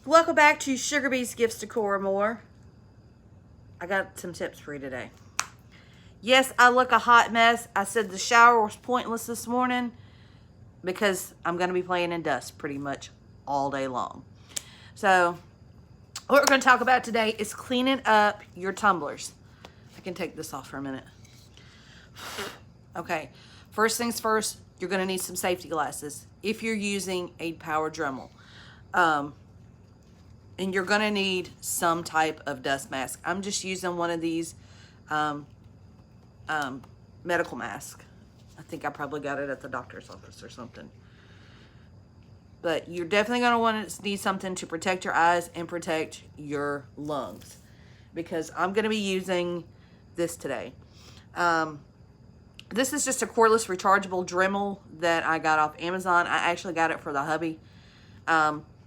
Welcome back to Sugar Bee's Gifts Decor More. I got some tips for you today. Yes, I look a hot mess. I said the shower was pointless this morning because I'm going to be playing in dust pretty much all day long. So, what we're going to talk about today is cleaning up your tumblers. I can take this off for a minute. Okay, first things first, you're going to need some safety glasses if you're using a power Dremel. And you're going to need some type of dust mask. I'm just using one of these medical masks. I think I probably got it at the doctor's office or something. But you're definitely going to need something to protect your eyes and protect your lungs, because I'm going to be using this today. This is just a cordless rechargeable Dremel that I got off Amazon. I actually got it for the hubby.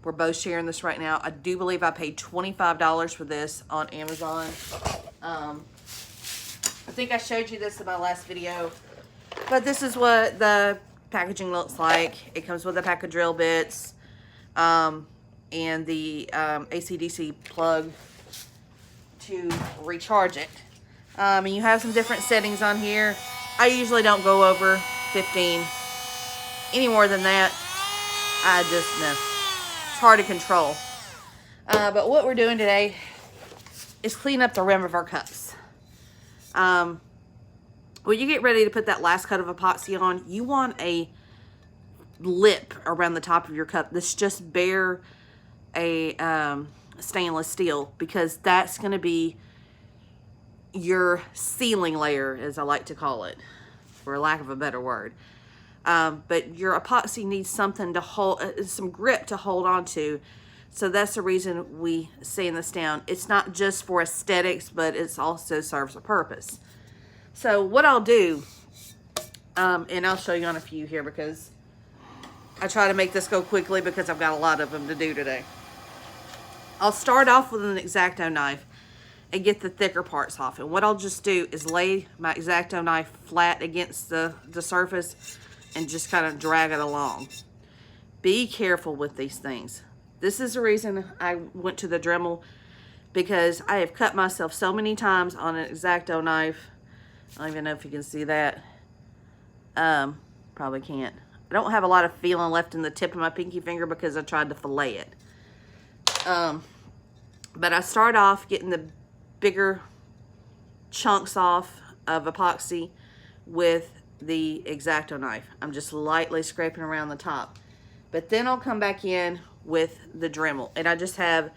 We're both sharing this right now. I do believe I paid $25 for this on Amazon. I think I showed you this in my last video. But this is what the packaging looks like. It comes with a pack of drill bits and the AC/DC plug to recharge it. And you have some different settings on here. I usually don't go over 15. Any more than that, I just, no. It's hard to control. But what we're doing today is clean up the rim of our cups. When you get ready to put that last coat of epoxy on, you want a lip around the top of your cup that's just bare a stainless steel, because that's going to be your sealing layer, as I like to call it, for lack of a better word. But your epoxy needs something to hold, some grip to hold on to. So that's the reason we sand this down. It's not just for aesthetics, but it also serves a purpose. So what I'll do, and I'll show you on a few here because I try to make this go quickly because I've got a lot of them to do today. I'll start off with an X-Acto knife and get the thicker parts off. And what I'll just do is lay my X-Acto knife flat against the surface and just kind of drag it along. Be careful with these things. This is the reason I went to the Dremel, because I have cut myself so many times on an X-Acto knife. I don't even know if you can see that. Probably can't. I don't have a lot of feeling left in the tip of my pinky finger because I tried to fillet it. But I start off getting the bigger chunks off of epoxy with the X-Acto knife. I'm just lightly scraping around the top. But then I'll come back in with the Dremel. And I just have,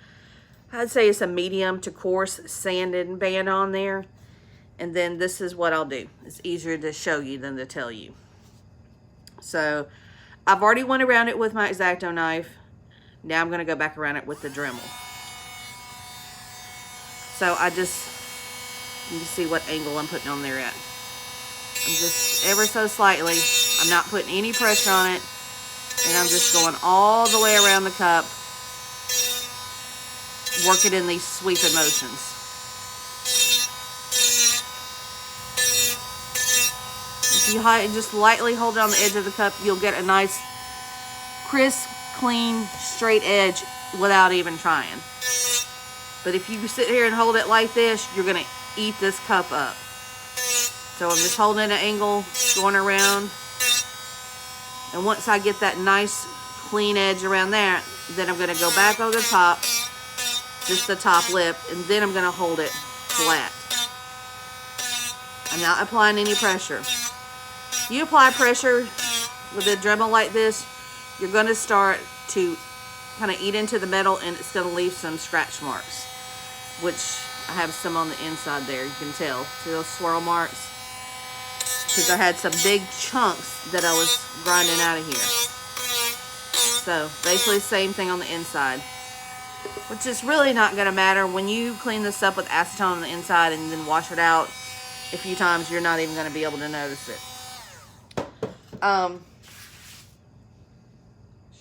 I'd say it's a medium to coarse sanded band on there. And then this is what I'll do. It's easier to show you than to tell you. So I've already went around it with my X-Acto knife. Now I'm going to go back around it with the Dremel. So I just, you can see what angle I'm putting on there at. I'm just ever so slightly. I'm not putting any pressure on it. And I'm just going all the way around the cup, working in these sweeping motions. If you just lightly hold it on the edge of the cup, you'll get a nice, crisp, clean, straight edge without even trying. But if you sit here and hold it like this, you're going to eat this cup up. So I'm just holding at an angle, going around. And once I get that nice clean edge around there, then I'm going to go back over the top, just the top lip, and then I'm going to hold it flat. I'm not applying any pressure. You apply pressure with a Dremel like this, you're going to start to kind of eat into the metal, and it's going to leave some scratch marks, which I have some on the inside there. You can tell. See those swirl marks? Because I had some big chunks that I was grinding out of here. So basically the same thing on the inside, which is really not going to matter. When you clean this up with acetone on the inside and then wash it out a few times, you're not even going to be able to notice it.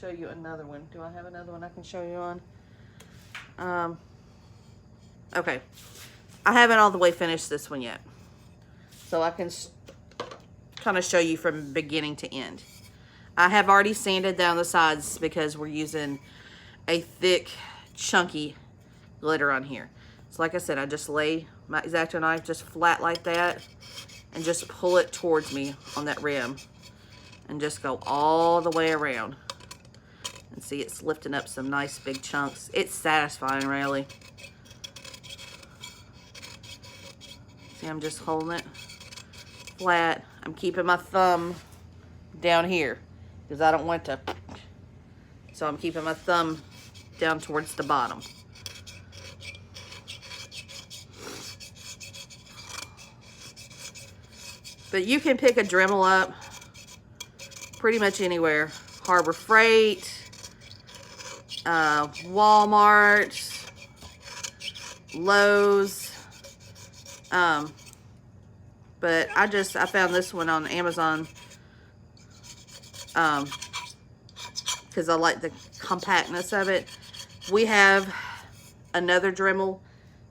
Show you another one. Do I have another one I can show you on? Okay. I haven't all the way finished this one yet. So I can kind of show you from beginning to end. I have already sanded down the sides because we're using a thick chunky glitter on here. So like I said, I just lay my X-Acto knife just flat like that and just pull it towards me on that rim and just go all the way around. And see, it's lifting up some nice big chunks. It's satisfying, really. See, I'm just holding it flat. I'm keeping my thumb down here because I don't want to. So I'm keeping my thumb down towards the bottom. But you can pick a Dremel up pretty much anywhere. Harbor Freight, Walmart, Lowe's. But I found this one on Amazon because I like the compactness of it. We have another Dremel,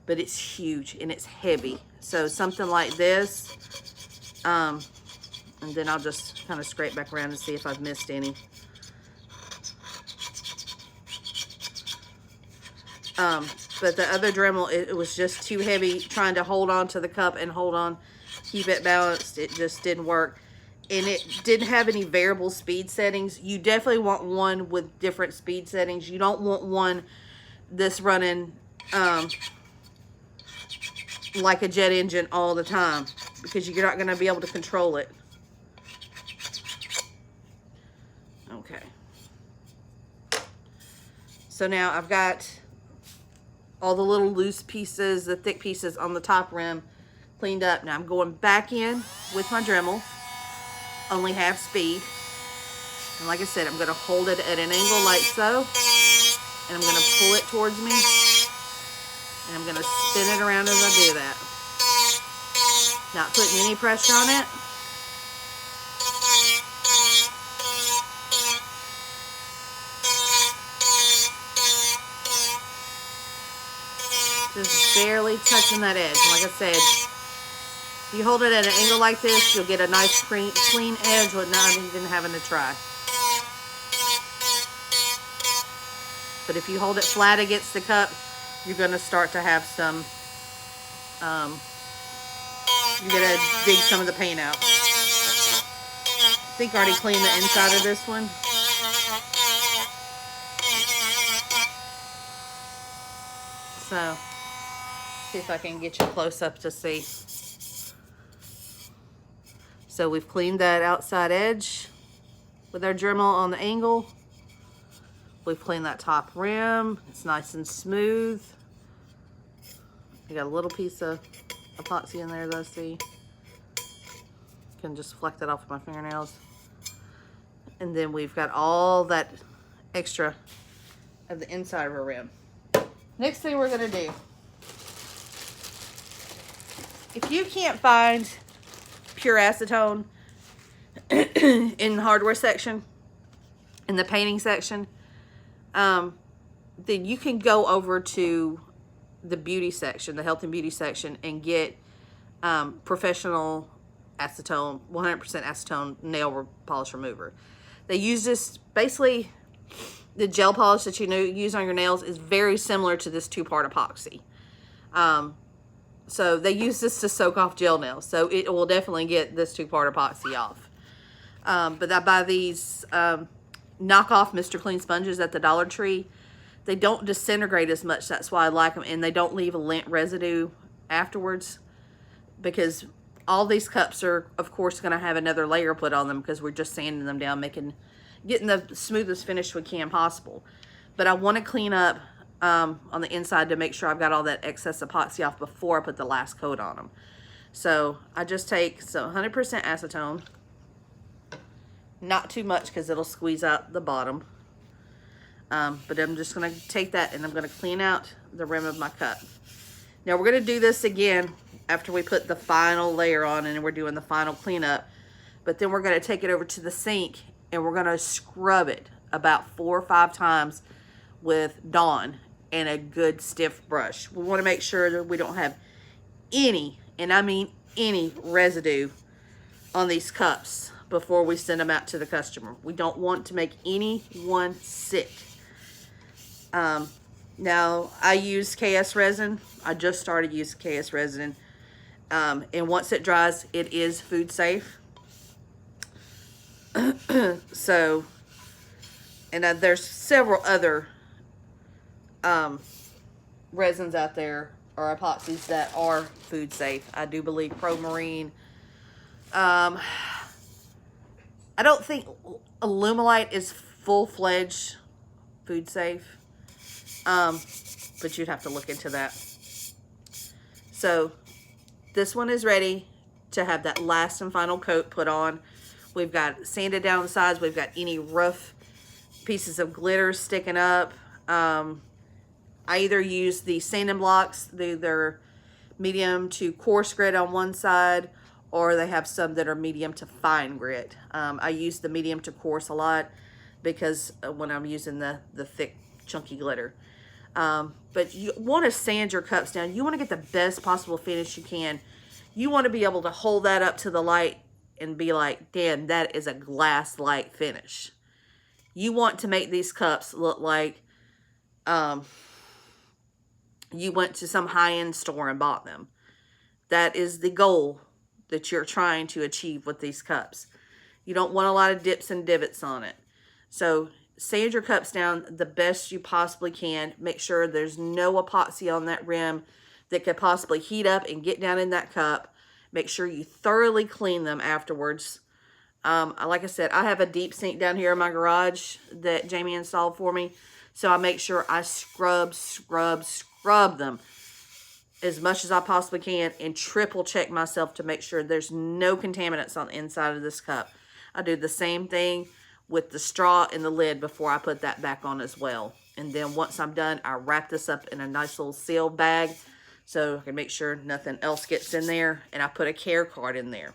but it's huge and it's heavy. So something like this. And then I'll just kind of scrape back around and see if I've missed any. But the other Dremel, it was just too heavy trying to hold on to the cup and keep it balanced. It just didn't work. And it didn't have any variable speed settings. You definitely want one with different speed settings. You don't want one that's running like a jet engine all the time, because you're not going to be able to control it. Okay. So now I've got all the little loose pieces, the thick pieces on the top rim cleaned up. Now I'm going back in with my Dremel, only half speed. And like I said, I'm going to hold it at an angle like so. And I'm going to pull it towards me. And I'm going to spin it around as I do that. Not putting any pressure on it. Just barely touching that edge. Like I said, if you hold it at an angle like this, you'll get a nice clean edge with not even having to try. But if you hold it flat against the cup, you're going to start to have some, you're going to dig some of the paint out. I think I already cleaned the inside of this one. So, see if I can get you close up to see. So we've cleaned that outside edge with our Dremel on the angle. We've cleaned that top rim. It's nice and smooth. I got a little piece of epoxy in there that I see. Can just fleck that off with my fingernails. And then we've got all that extra of the inside of our rim. Next thing we're gonna do, if you can't find pure acetone in the hardware section, in the painting section, then you can go over to the beauty section, the health and beauty section, and get professional acetone, 100% acetone nail polish remover. They use this, basically the gel polish that you use on your nails is very similar to this 2-part epoxy. So they use this to soak off gel nails, so it will definitely get this 2-part epoxy off. But I buy these knockoff Mr. Clean sponges at the Dollar Tree. They don't disintegrate as much, that's why I like them, and they don't leave a lint residue afterwards, because all these cups are, of course, going to have another layer put on them because we're just sanding them down, getting the smoothest finish we can possible. But I want to clean up on the inside to make sure I've got all that excess epoxy off before I put the last coat on them. So I just take 100% acetone, not too much because it'll squeeze out the bottom. But I'm just going to take that and I'm going to clean out the rim of my cup. Now we're going to do this again after we put the final layer on and we're doing the final cleanup. But then we're going to take it over to the sink and we're going to scrub it about 4 or 5 times with Dawn and a good stiff brush. We want to make sure that we don't have any, and I mean any, residue on these cups before we send them out to the customer. We don't want to make anyone sick. Now, I use KS resin. I just started using KS resin. And once it dries, it is food safe. So, and there's several other resins out there, or epoxies, that are food safe. I do believe Pro Marine. I don't think Alumilite is full-fledged food safe. But you'd have to look into that. So this one is ready to have that last and final coat put on. We've got sanded down the sides. We've got any rough pieces of glitter sticking up. I either use the sanding blocks. They're medium to coarse grit on one side, or they have some that are medium to fine grit. I use the medium to coarse a lot because when I'm using the thick chunky glitter. But you want to sand your cups down. You want to get the best possible finish you can. You want to be able to hold that up to the light and be like, damn, that is a glass-like finish. You want to make these cups look like you went to some high-end store and bought them. That is the goal that you're trying to achieve with these cups. You don't want a lot of dips and divots on it. So sand your cups down the best you possibly can. Make sure there's no epoxy on that rim that could possibly heat up and get down in that cup. Make sure you thoroughly clean them afterwards. Like I said, I have a deep sink down here in my garage that Jamie installed for me. So I make sure I scrub them as much as I possibly can, and triple check myself to make sure there's no contaminants on the inside of this cup. I do the same thing with the straw and the lid before I put that back on as well. And then once I'm done, I wrap this up in a nice little sealed bag so I can make sure nothing else gets in there, and I put a care card in there.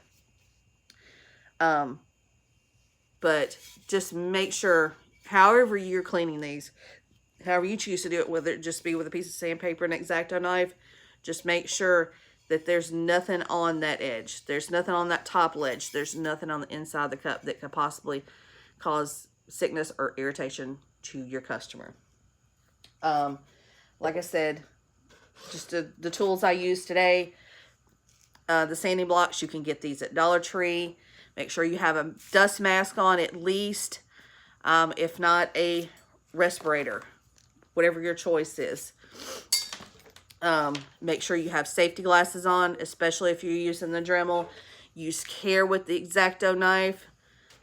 But just make sure, however you're cleaning these, however you choose to do it, whether it just be with a piece of sandpaper and an X-Acto knife, just make sure that there's nothing on that edge. There's nothing on that top ledge. There's nothing on the inside of the cup that could possibly cause sickness or irritation to your customer. Like I said, just the tools I use today, the sanding blocks, you can get these at Dollar Tree. Make sure you have a dust mask on at least, if not a respirator, whatever your choice is. Make sure you have safety glasses on, especially if you're using the Dremel. Use care with the X-Acto knife.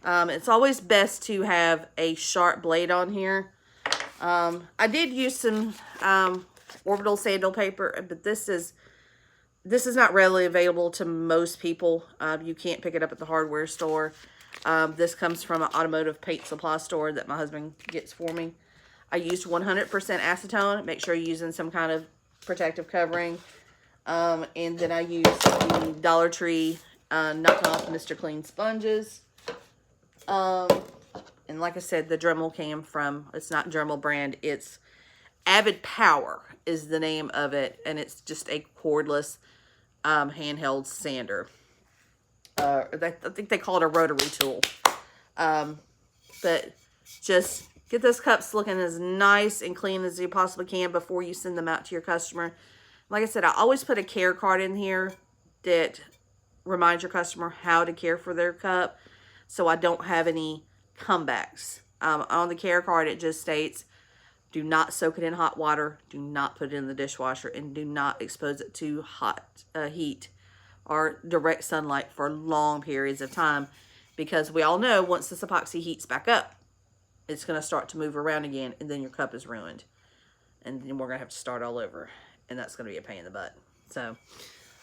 It's always best to have a sharp blade on here. I did use some orbital sandpaper, but this is not readily available to most people. You can't pick it up at the hardware store. This comes from an automotive paint supply store that my husband gets for me. I used 100% acetone. Make sure you're using some kind of protective covering. And then I used the Dollar Tree Knock Off Mr. Clean sponges. And like I said, the Dremel came from, it's not Dremel brand, it's Avid Power is the name of it. And it's just a cordless handheld sander. I think they call it a rotary tool. But just get those cups looking as nice and clean as you possibly can before you send them out to your customer. Like I said, I always put a care card in here that reminds your customer how to care for their cup, so I don't have any comebacks. On the care card, it just states, do not soak it in hot water, do not put it in the dishwasher, and do not expose it to hot heat or direct sunlight for long periods of time, because we all know once this epoxy heats back up, it's going to start to move around again, and then your cup is ruined. And then we're going to have to start all over, and that's going to be a pain in the butt. So,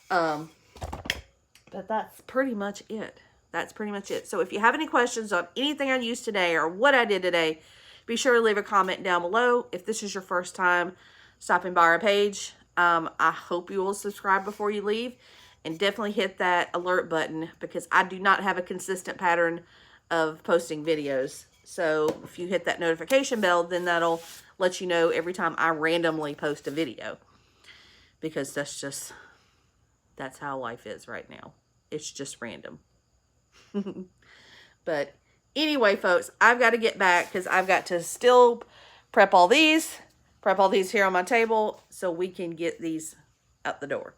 but that's pretty much it. That's pretty much it. So if you have any questions on anything I used today or what I did today, be sure to leave a comment down below. If this is your first time stopping by our page, I hope you will subscribe before you leave, and definitely hit that alert button, because I do not have a consistent pattern of posting videos. So if you hit that notification bell, then that'll let you know every time I randomly post a video, because that's how life is right now. It's just random. But anyway, folks, I've got to get back because I've got to still prep all these, prep all these here on my table so we can get these out the door.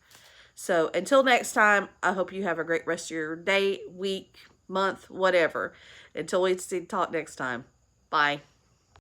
So until next time, I hope you have a great rest of your day, week, month, whatever. Until we talk next time. Bye.